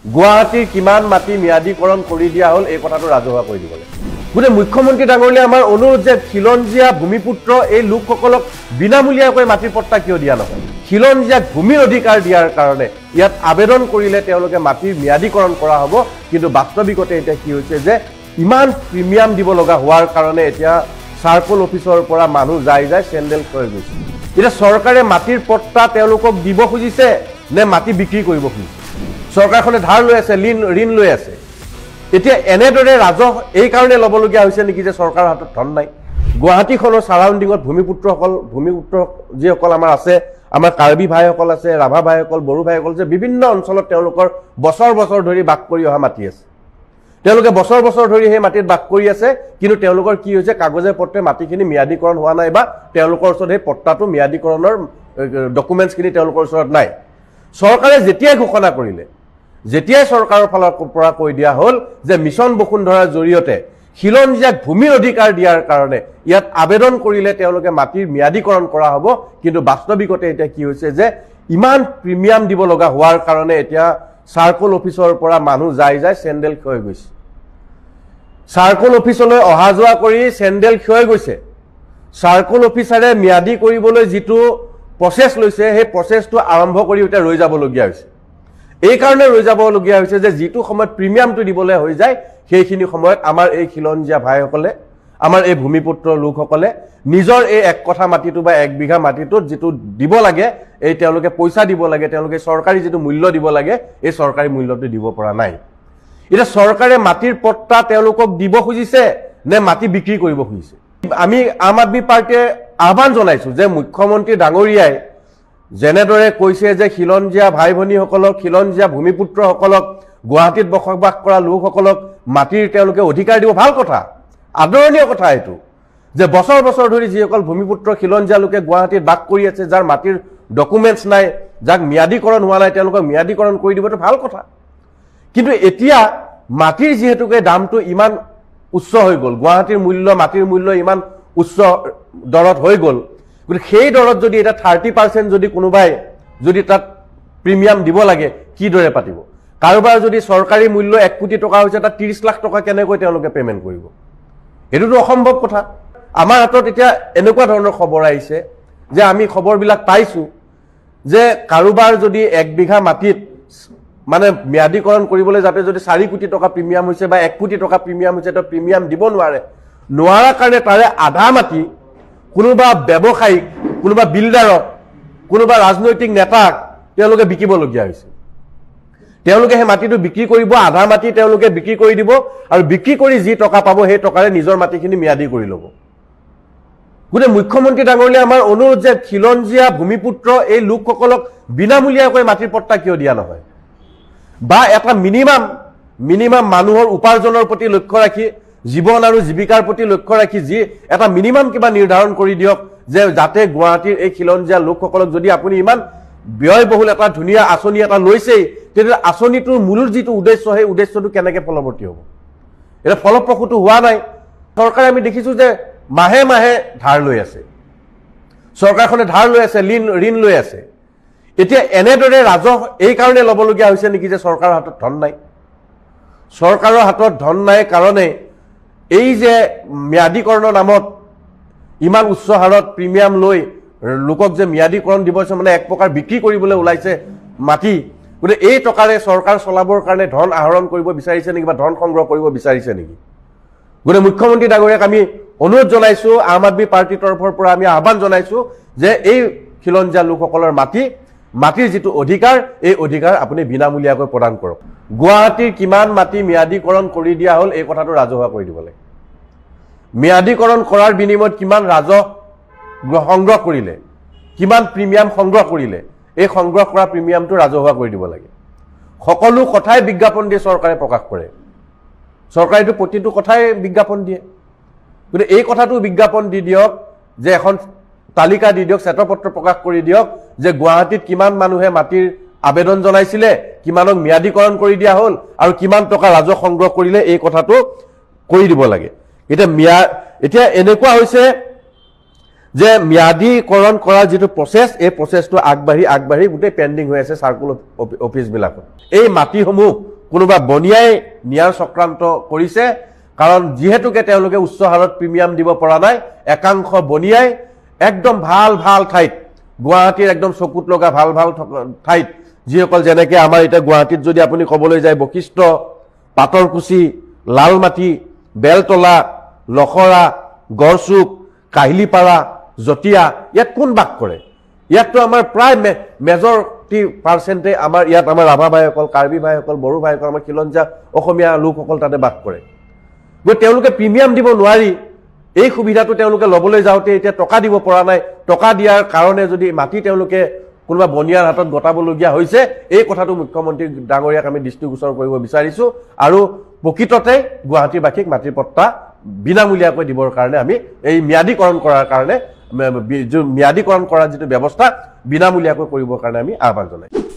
গুৱাহাটীৰ কিমান মাটি ম্যাদীকৰণ কৰি দিয়া হ'ল এই কথাটো ৰাজহুৱা কৰি দিবলৈ গুটে মুখ্যমন্ত্ৰী ডাঙৰীয়া আমাৰ অনুৰোধ যে খিলঞ্জীয়া ভূমিপুত্ৰ এই লোকসকলক বিনামূলীয়াকৈ মাটিৰ পট্টা কিয় দিয়া নহয় খিলঞ্জীয়াক ভূমিৰ অধিকাৰ দিয়াৰ কাৰণে ইয়াত আবেদন কৰিলে তেওঁলোকে মাটিৰ ম্যাদীকৰণ কৰা হ'ব কিন্তু বাস্তৱিকতে এটা কি হৈছে যে ইমান প্ৰিমিয়াম দিব লগা হোৱাৰ কাৰণে এতিয়া সাৰ্কল অফিচৰ পৰা মানুহ যাই চেণ্ডেল হৈ গৈছে এটা চৰকাৰে মাটিৰ পট্টা তেওঁলোকক দিব খুজিছে নে মাটি বিক্ৰী কৰিব খুজিছে চৰকাৰখনে ধাৰ লৈ আছে ঋণ লৈ আছে এতিয়া এনেদৰে ৰাজহ এই কাৰণে ল'বলগীয়া হৈছে নেকি যে চৰকাৰৰ হাতত ধন নাই গুৱাহাটীখনৰ সাৰাউণ্ডিঙত ভূমিপুত্ৰ যিসকল আমাৰ আছে আমাৰ কাৰ্বি ভাইসকল আছে ৰাভা ভাইসকল বড়ো ভাইসকল যে বিভিন্ন অঞ্চলত তেওঁলোকৰ বছৰ বছৰ ধৰি বাস কৰি অহা মাটি আছে তেওঁলোকে বছৰ বছৰ ধৰি সেই মাটিত বাস কৰি আছে কিন্তু তেওঁলোকৰ কি হৈছে কাগজে পত্ৰে মাটিখিনি ম্যাদীকৰণ হোৱা নাই বা তেওঁলোকৰ ওচৰত সেই পট্টাটো ম্যাদীকৰণৰ ডকুমেণ্টছখিনি তেওঁলোকৰ ওচৰত নাই চৰকাৰে যেতিয়াই ঘোষণা কৰিলে যেতিয়াই চৰকাৰৰ ফালৰ পৰা কৈ দিয়া হ'ল যে মিছন বসুন্ধৰাৰ জৰিয়তে খিলঞ্জীয়াক ভূমিৰ অধিকাৰ দিয়াৰ কাৰণে ইয়াত আবেদন কৰিলে তেওঁলোকে মাটিৰ ম্যাদীকৰণ কৰা হ'ব কিন্তু বাস্তৱিকতে এতিয়া কি হৈছে যে ইমান প্ৰিমিয়াম দিব লগা হোৱাৰ কাৰণে এতিয়া সাৰ্কল অফিচৰ পৰা মানুহ যাই চেণ্ডেল হৈ গৈছে সাৰ্কল অফিচলৈ অহা যোৱা কৰি চেণ্ডেল হৈ গৈছে সাৰ্কল অফিচাৰে ম্যাদী কৰিবলৈ যিটো প্ৰচেছ লৈছে সেই প্ৰচেছটো আৰম্ভ কৰি এতিয়া ৰৈ যাবলগীয়া হৈছে এই কাৰণে ৰৈ যাবলগীয়া হৈছে যে যিটো সময়ত প্ৰিমিয়ামটো দিবলৈ হৈ যায় সেইখিনি সময়ত আমাৰ এই খিলঞ্জীয়া ভাইসকলে আমাৰ এই ভূমিপুত্ৰ লোকসকলে নিজৰ এই এক কঠা মাটিটো বা এক বিঘা মাটিটোত যিটো দিব লাগে এই তেওঁলোকে পইচা দিব লাগে তেওঁলোকে চৰকাৰী যিটো মূল্য দিব লাগে এই চৰকাৰী মূল্যটো দিব পৰা নাই এটা চৰকাৰে মাটিৰ পট্টা তেওঁলোকক দিব খুজিছে নে মাটি বিক্ৰী কৰিব খুজিছে আমি আম আদমি পাৰ্টিয়ে আহ্বান জনাইছো যে মুখ্যমন্ত্ৰী ডাঙৰীয়াই যেনেদৰে কৈছে যে খিলঞ্জীয়া ভাই ভনীসকলক খিলঞ্জীয়া ভূমিপুত্ৰসকলক গুৱাহাটীত বসবাস কৰা লোকসকলক মাটিৰ তেওঁলোকে অধিকাৰ দিব ভাল কথা আদৰণীয় কথা এইটো যে বছৰ বছৰ ধৰি যিসকল ভূমিপুত্ৰ খিলঞ্জীয়া লোকে গুৱাহাটীত বাস কৰি আছে যাৰ মাটিৰ ডকুমেণ্টছ নাই যাক ম্যাদীকৰণ হোৱা নাই তেওঁলোকক ম্যাদীকৰণ কৰি দিবটো ভাল কথা কিন্তু এতিয়া মাটিৰ যিহেতুকে দামটো ইমান উচ্চ হৈ গ'ল গুৱাহাটীৰ মাটিৰ মূল্য ইমান উচ্চ দৰত হৈ গ'ল কিন্তু সেই দৰত যদি এটা 30% যদি কোনোবাই যদি তাত প্ৰিমিয়াম দিব লাগে কি দৰে পাতিব কাৰোবাৰ যদি চৰকাৰী মূল্য 1 কোটি টকা হৈছে তাত 30 লাখ টকা কেনেকৈ তেওঁলোকে পেমেন্ট কৰিব এটোটো অসম্ভৱ কথা আমাৰ হাতত এতিয়া এনেকুৱা ধৰণৰ খবৰ আহিছে যে আমি খবৰবিলাক পাইছো যে কাৰোবাৰ যদি 1 বিঘা মাটিত মানে ম্যাদীকৰণ কৰিবলৈ যাতে যদি 4 কোটি টকা প্ৰিমিয়াম হৈছে বা 1 কোটি টকা প্ৰিমিয়াম হৈছে তো প্ৰিমিয়াম দিব নোৱাৰা কাৰণে তাৰে আধা মাটি কোনোবা ব্যৱসায়িক কোনোবা বিল্ডাৰক কোনোবা ৰাজনৈতিক নেতাক তেওঁলোকে বিকিবলগীয়া হৈছে তেওঁলোকে সেই মাটিটো বিক্ৰী কৰিব আধা মাটি তেওঁলোকে বিক্ৰী কৰি দিব আৰু বিক্ৰী কৰি যি টকা পাব সেই টকাৰে নিজৰ মাটিখিনি ম্যাদী কৰি ল'ব গুটে মুখ্যমন্ত্ৰী ডাঙৰীয়া আমাৰ অনুৰোধ যে খিলঞ্জীয়া ভূমিপুত্ৰ এই লোকসকলক বিনামূলীয়াকৈ মাটিৰ পট্টা কিয় দিয়া নহয় বা এটা মিনিমাম মানুহৰ উপাৰ্জনৰ প্ৰতি লক্ষ্য ৰাখি জীৱন আৰু জীৱিকাৰ প্ৰতি লক্ষ্য ৰাখি যি এটা মিনিমাম কিবা নিৰ্ধাৰণ কৰি দিয়ক যে যাতে গুৱাহাটীৰ এই খিলঞ্জীয়া লোকসকলক যদি আপুনি ইমান ব্যয়বহুল এটা ধুনীয়া আঁচনি এটা লৈছেই তেতিয়া আঁচনিটোৰ মূল যিটো উদ্দেশ্য সেই উদ্দেশ্যটো কেনেকৈ ফলৱৰ্তী হ'ব এটা ফলপ্ৰসূটো হোৱা নাই চৰকাৰে আমি দেখিছো যে মাহে মাহে ধাৰ লৈ আছে চৰকাৰখনে ধাৰ লৈ আছে ঋণ লৈ আছে এতিয়া এনেদৰে ৰাজহ এই কাৰণে ল'বলগীয়া হৈছে নেকি যে চৰকাৰৰ হাতত ধন নাই চৰকাৰৰ হাতত ধন নাই কাৰণে এই যে ম্যাদীকৰণৰ নামত ইমান উচ্চ হাৰত প্ৰিমিয়াম লৈ লোকক যে ম্যাদীকৰণ দিব মানে এক প্ৰকাৰ বিক্ৰী কৰিবলৈ ওলাইছে মাটি গতিকে এই টকাৰে চৰকাৰ চলাবৰ কাৰণে ধন আহৰণ কৰিব বিচাৰিছে নেকি বা ধন সংগ্ৰহ কৰিব বিচাৰিছে নেকি গতিকে মুখ্যমন্ত্ৰী ডাঙৰীয়াক আমি অনুৰোধ জনাইছো আম আদমি পাৰ্টিৰ তৰফৰ পৰা আমি আহ্বান জনাইছো যে এই খিলঞ্জীয়া লোকসকলৰ মাটিৰ যিটো অধিকাৰ এই অধিকাৰ আপুনি বিনামূলীয়াকৈ প্ৰদান কৰক গুৱাহাটীৰ কিমান মাটি ম্যাদীকৰণ কৰি দিয়া হ'ল এই কথাটো ৰাজহুৱা কৰি দিব লাগে ম্যাদীকৰণ কৰাৰ বিনিময়ত কিমান ৰাজহ সংগ্ৰহ কৰিলে কিমান প্ৰিমিয়াম সংগ্ৰহ কৰিলে এই সংগ্ৰহ কৰা প্ৰিমিয়ামটো ৰাজহুৱা কৰি দিব লাগে সকলো কথাই বিজ্ঞাপন দিয়ে চৰকাৰে প্ৰকাশ কৰে চৰকাৰেটো প্ৰতিটো কথাই বিজ্ঞাপন দিয়ে গতিকে এই কথাটো বিজ্ঞাপন দি দিয়ক যে এখন তালিকা দি দিয়ক শ্বেতপত্ৰ প্ৰকাশ কৰি দিয়ক যে গুৱাহাটীত কিমান মানুহে মাটিৰ আবেদন জনাইছিলে কিমানক ম্যাদীকৰণ কৰি দিয়া হ'ল আৰু কিমান টকা ৰাজহ সংগ্ৰহ কৰিলে এই কথাটো কৰি দিব লাগে এতিয়া এনেকুৱা হৈছে যে ম্যাদীকৰণ কৰাৰ যেটো প্ৰসেস এই প্ৰসেসটো আগবাঢ়ি গুটে পেন্ডিং হৈ আছে সাৰ্কুল অফিস বিলাকত এই মাটিসমূহ কোনোবা বনিয়াই নিয়াৰ চক্ৰান্ত কৰিছে কাৰণ যিহেতুকে তেওঁলোকে উচ্চ হাৰত প্ৰিমিয়াম দিব পৰা নাই একাংশ বনিয়াই একদম ভাল ভাল ঠাইত গুৱাহাটীৰ একদম চকুত লগা ভাল ভাল ঠাইত যিসকল যেনেকৈ আমাৰ এতিয়া গুৱাহাটীত যদি আপুনি ক'বলৈ যায় বশিষ্ঠ পাতৰকুচি লালমাটি বেলতলা লখৰা গড়চুক কাহিলিপাৰা জটিয়া ইয়াত কোন বাস কৰে ইয়াততো আমাৰ প্ৰায় মেজৰিটি পাৰ্চেণ্টে আমাৰ ইয়াত আমাৰ ৰাভা ভাইসকল কাৰ্বি ভাইসকল বড়ো ভাইসকল আমাৰ খিলঞ্জীয়া অসমীয়া লোকসকল তাতে বাস কৰে গৈ তেওঁলোকে প্ৰিমিয়াম দিব নোৱাৰি এই সুবিধাটো তেওঁলোকে ল'বলৈ যাওঁতে এতিয়া টকা দিব পৰা নাই টকা দিয়াৰ কাৰণে যদি মাটি তেওঁলোকে কোনোবা বনিয়াৰ হাতত গটাবলগীয়া হৈছে এই কথাটো মুখ্যমন্ত্ৰী ডাঙৰীয়াক আমি দৃষ্টিগোচৰ কৰিব বিচাৰিছোঁ আৰু প্ৰকৃততে গুৱাহাটীবাসীক মাটিৰ পট্টা বিনামূলীয়াকৈ দিবৰ কাৰণে আমি এই ম্যাদীকৰণ কৰাৰ কাৰণে ম্যাদীকৰণ কৰাৰ যিটো ব্যৱস্থা বিনামূলীয়াকৈ কৰিবৰ কাৰণে আমি আহ্বান জনাইছোঁ